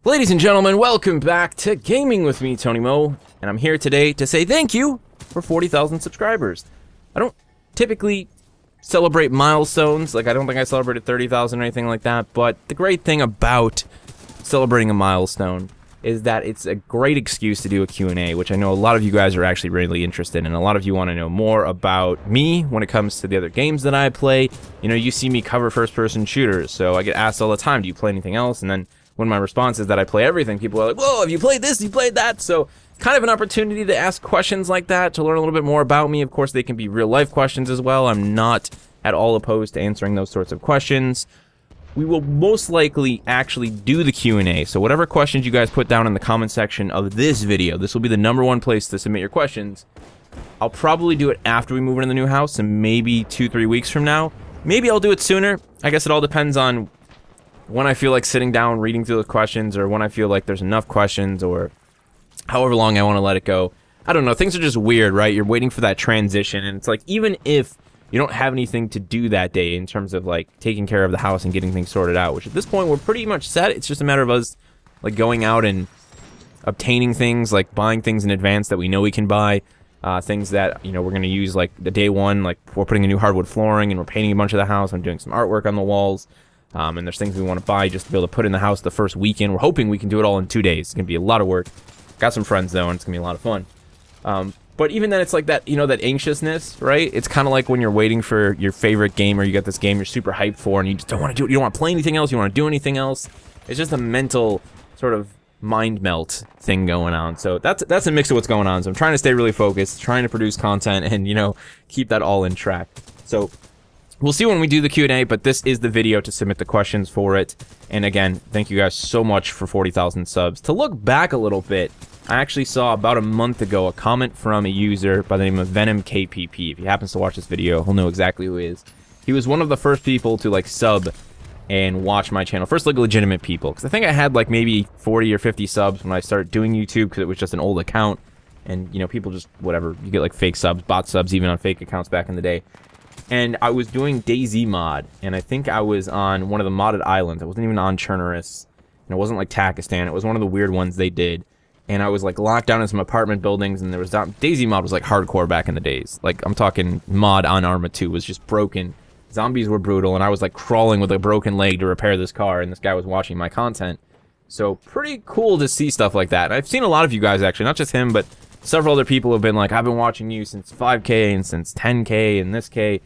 Ladies and gentlemen, welcome back to Gaming with me, Tony Mo, and I'm here today to say thank you for 40,000 subscribers. I don't typically celebrate milestones, like I don't think I celebrated 30,000 or anything like that, but the great thing about celebrating a milestone is that it's a great excuse to do a Q&A, which I know a lot of you guys are actually really interested in. A lot of you want to know more about me when it comes to the other games that I play. You know, you see me cover first-person shooters, so I get asked all the time, do you play anything else? And then when my response is that I play everything, people are like, whoa, have you played this? Have you played that? So kind of an opportunity to ask questions like that, to learn a little bit more about me. Of course, they can be real-life questions as well. I'm not at all opposed to answering those sorts of questions. We will most likely actually do the Q&A, so whatever questions you guys put down in the comment section of this video, this will be the #1 place to submit your questions. I'll probably do it after we move into the new house, and maybe 2-3 weeks from now. Maybe I'll do it sooner. I guess it all depends on when I feel like sitting down reading through the questions, or when I feel like there's enough questions, or however long I want to let it go. I don't know, things are just weird, right? You're waiting for that transition, and it's like, even if you don't have anything to do that day in terms of like taking care of the house and getting things sorted out, which at this point we're pretty much set. It's just a matter of us like going out and obtaining things, like buying things in advance that we know we can buy, things that, you know, we're going to use like the day one, like we're putting a new hardwood flooring and we're painting a bunch of the house. I'm doing some artwork on the walls, and there's things we want to buy just to be able to put in the house the first weekend. We're hoping we can do it all in 2 days. It's going to be a lot of work. Got some friends though, and it's going to be a lot of fun. But even then, it's like that, you know, that anxiousness, right? It's kind of like when you're waiting for your favorite game, or you got this game you're super hyped for, and you just don't want to do it. You don't want to play anything else. You want to do anything else. It's just a mental sort of mind melt thing going on. So that's a mix of what's going on. So I'm trying to stay really focused, trying to produce content, and, you know, keep that all in track. So we'll see when we do the Q&A, but this is the video to submit the questions for it. And again, thank you guys so much for 40,000 subs. To look back a little bit, I actually saw about a month ago a comment from a user by the name of VenomKPP. If he happens to watch this video, he'll know exactly who he is. He was one of the first people to like sub and watch my channel. First, like legitimate people, because I think I had like maybe 40 or 50 subs when I started doing YouTube, because it was just an old account, and you know, people just whatever, you get like fake subs, bot subs, even on fake accounts back in the day. And I was doing DayZ mod, and I think I was on one of the modded islands. I wasn't even on Chernoris, and it wasn't like Takistan. It was one of the weird ones they did. And I was like locked down in some apartment buildings, and there was DayZ mod was like hardcore back in the days. Like, I'm talking mod on Arma 2 was just broken. Zombies were brutal, and I was like crawling with a broken leg to repair this car, and this guy was watching my content. So pretty cool to see stuff like that. And I've seen a lot of you guys actually, not just him, but several other people have been like, I've been watching you since 5K and since 10K and this K.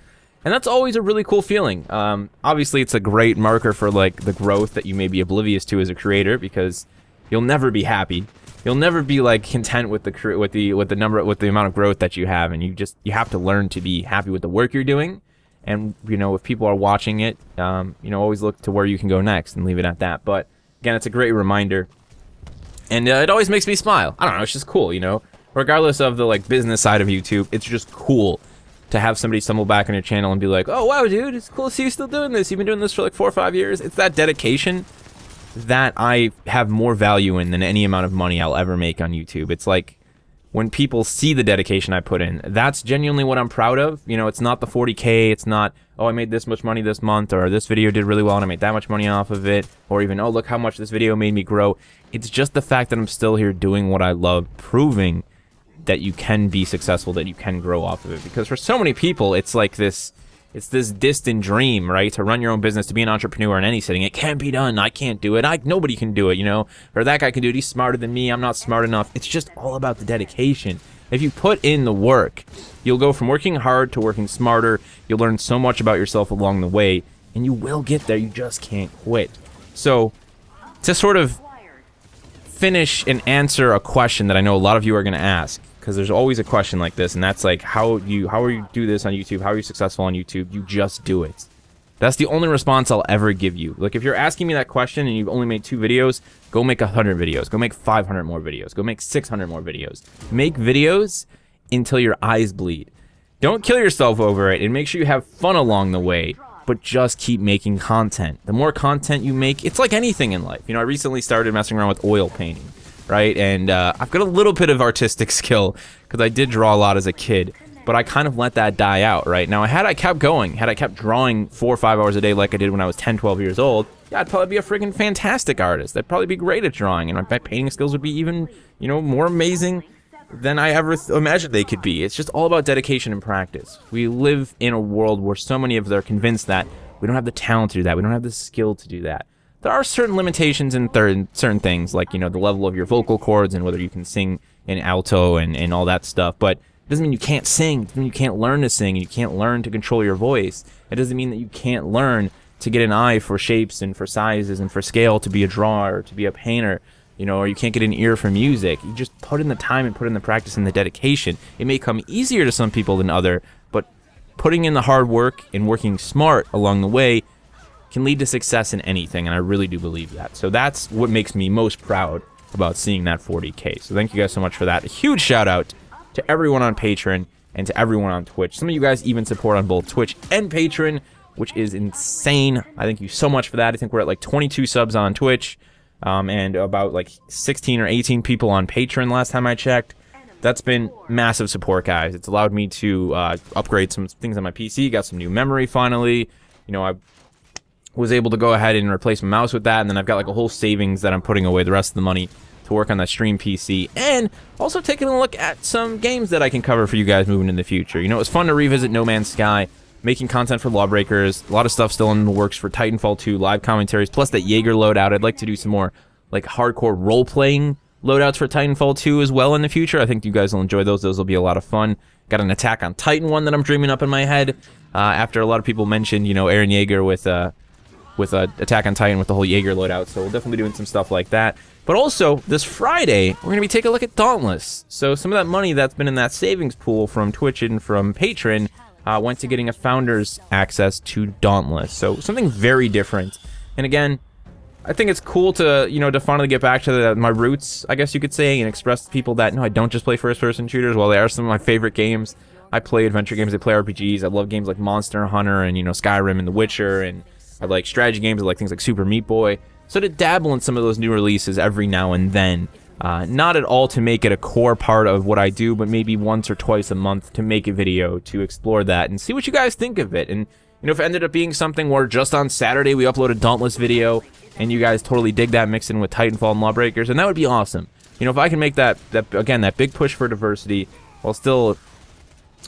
And that's always a really cool feeling. Obviously, it's a great marker for like the growth that you may be oblivious to as a creator, because you'll never be happy. You'll never be like content with the amount of growth that you have, and you have to learn to be happy with the work you're doing. And you know, if people are watching it, you know, always look to where you can go next and leave it at that. But again, it's a great reminder, and it always makes me smile. I don't know, it's just cool, you know. Regardless of the like business side of YouTube, it's just cool to have somebody stumble back on your channel and be like, "Oh wow, dude, it's cool to see you still doing this. You've been doing this for like 4 or 5 years." It's that dedication that I have more value in than any amount of money I'll ever make on YouTube. It's like when people see the dedication I put in, that's genuinely what I'm proud of. You know, it's not the 40K, it's not, oh, I made this much money this month, or this video did really well and I made that much money off of it, or even, oh, look how much this video made me grow. It's just the fact that I'm still here doing what I love, proving that you can be successful, that you can grow off of it. Because for so many people, it's like this, it's this distant dream, right? To run your own business, to be an entrepreneur in any setting. It can't be done. I can't do it. Nobody can do it, you know? Or that guy can do it. He's smarter than me. I'm not smart enough. It's just all about the dedication. If you put in the work, you'll go from working hard to working smarter. You'll learn so much about yourself along the way, and you will get there. You just can't quit. So, to sort of finish and answer a question that I know a lot of you are going to ask, because there's always a question like this, and that's like, how are you do this on YouTube? How are you successful on YouTube? You just do it. That's the only response I'll ever give you. Like, if you're asking me that question and you've only made 2 videos, go make 100 videos. Go make 500 more videos. Go make 600 more videos. Make videos until your eyes bleed. Don't kill yourself over it, and make sure you have fun along the way, but just keep making content. The more content you make, it's like anything in life. You know, I recently started messing around with oil painting, right? And I've got a little bit of artistic skill, because I did draw a lot as a kid. but I kind of let that die out, right? Now, had I kept going, had I kept drawing 4 or 5 hours a day like I did when I was 10, 12 years old, yeah, I'd probably be a freaking fantastic artist. I'd probably be great at drawing, and my painting skills would be even, you know, more amazing than I ever imagined they could be. It's just all about dedication and practice. We live in a world where so many of us are convinced that we don't have the talent to do that, we don't have the skill to do that. There are certain limitations in certain things, like, you know, the level of your vocal cords and whether you can sing in alto and all that stuff, but it doesn't mean you can't sing. It doesn't mean you can't learn to sing, and you can't learn to control your voice. It doesn't mean that you can't learn to get an eye for shapes and for sizes and for scale, to be a drawer, to be a painter, you know, or you can't get an ear for music. You just put in the time and put in the practice and the dedication. It may come easier to some people than other, but putting in the hard work and working smart along the way can lead to success in anything, and I really do believe that. So that's what makes me most proud about seeing that 40K. So thank you guys so much for that. A huge shout out to everyone on Patreon and to everyone on Twitch. Some of you guys even support on both Twitch and Patreon, which is insane. I thank you so much for that. I think we're at like 22 subs on Twitch, and about like 16 or 18 people on Patreon last time I checked. That's been massive support, guys. It's allowed me to upgrade some things on my PC, got some new memory finally. You know, I was able to go ahead and replace my mouse with that, and then I've got like a whole savings that I'm putting away the rest of the money to work on that stream PC, and also taking a look at some games that I can cover for you guys moving in the future. You know, it was fun to revisit No Man's Sky, making content for Lawbreakers, a lot of stuff still in the works for Titanfall 2, live commentaries, plus that Jaeger loadout. I'd like to do some more like hardcore role-playing loadouts for Titanfall 2 as well in the future. I think you guys will enjoy those. Those will be a lot of fun. Got an Attack on Titan one that I'm dreaming up in my head, after a lot of people mentioned, you know, Eren Jaeger with Attack on Titan with the whole Jaeger loadout, so we'll definitely be doing some stuff like that. But also, this Friday, we're going to be taking a look at Dauntless. So some of that money that's been in that savings pool from Twitch and from Patreon went to getting a founder's access to Dauntless. So something very different. And again, I think it's cool to, you know, to finally get back to my roots, I guess you could say, and express to people that, no, I don't just play first-person shooters. While they are some of my favorite games, I play adventure games, I play RPGs, I love games like Monster Hunter and, you know, Skyrim and The Witcher, and I like strategy games, I like things like Super Meat Boy. So to dabble in some of those new releases every now and then, not at all to make it a core part of what I do, but maybe once or twice a month to make a video to explore that and see what you guys think of it. And, you know, if it ended up being something where just on Saturday we upload a Dauntless video and you guys totally dig that mixed in with Titanfall and Lawbreakers, and that would be awesome. You know, if I can make that again, that big push for diversity while still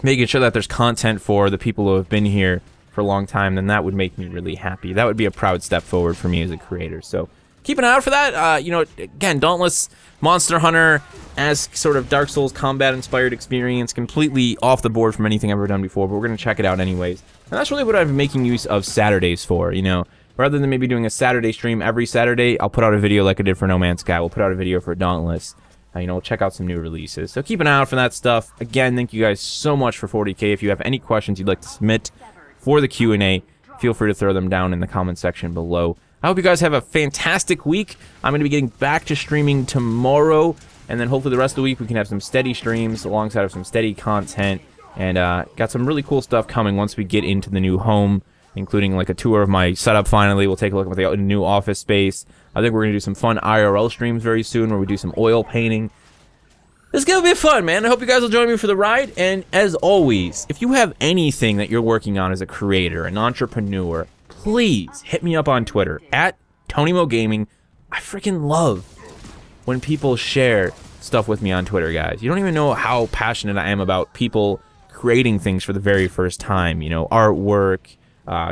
making sure that there's content for the people who have been here for a long time, then that would make me really happy. That would be a proud step forward for me as a creator. So keep an eye out for that. You know, again, Dauntless, Monster Hunter, as sort of Dark Souls combat-inspired experience, completely off the board from anything I've ever done before, but we're going to check it out anyways. And that's really what I've been making use of Saturdays for, you know. Rather than maybe doing a Saturday stream every Saturday, I'll put out a video like I did for No Man's Sky. We'll put out a video for Dauntless. You know, check out some new releases. So keep an eye out for that stuff. Again, thank you guys so much for 40K. If you have any questions you'd like to submit for the Q&A, feel free to throw them down in the comment section below. I hope you guys have a fantastic week. I'm going to be getting back to streaming tomorrow, and then hopefully the rest of the week we can have some steady streams alongside of some steady content, and got some really cool stuff coming once we get into the new home, including like a tour of my setup finally. We'll take a look at the new office space. I think we're going to do some fun IRL streams very soon where we do some oil painting. This is going to be fun, man. I hope you guys will join me for the ride. And as always, if you have anything that you're working on as a creator, an entrepreneur, please hit me up on Twitter, @TonyMoGaming. I freaking love when people share stuff with me on Twitter, guys. You don't even know how passionate I am about people creating things for the very first time. You know, artwork,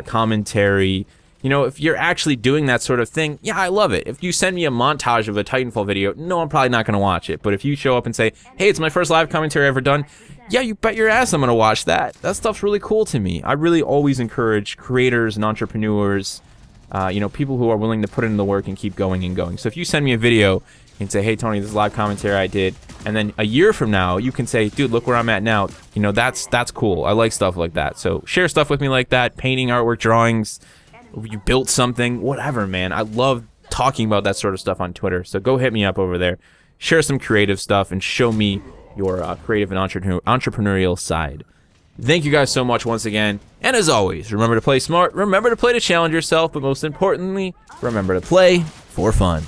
commentary. You know, if you're actually doing that sort of thing, yeah, I love it. If you send me a montage of a Titanfall video, no, I'm probably not going to watch it. But if you show up and say, hey, it's my first live commentary ever done, yeah, you bet your ass I'm going to watch that. That stuff's really cool to me. I really always encourage creators and entrepreneurs, you know, people who are willing to put in the work and keep going and going. So if you send me a video and say, hey, Tony, this is live commentary I did, and then a year from now, you can say, dude, look where I'm at now. You know, that's cool. I like stuff like that. So share stuff with me like that, painting, artwork, drawings. You built something, whatever, man. I love talking about that sort of stuff on Twitter. So go hit me up over there. Share some creative stuff and show me your creative and entrepreneurial side. Thank you guys so much once again. And as always, remember to play smart, remember to play to challenge yourself, but most importantly, remember to play for fun.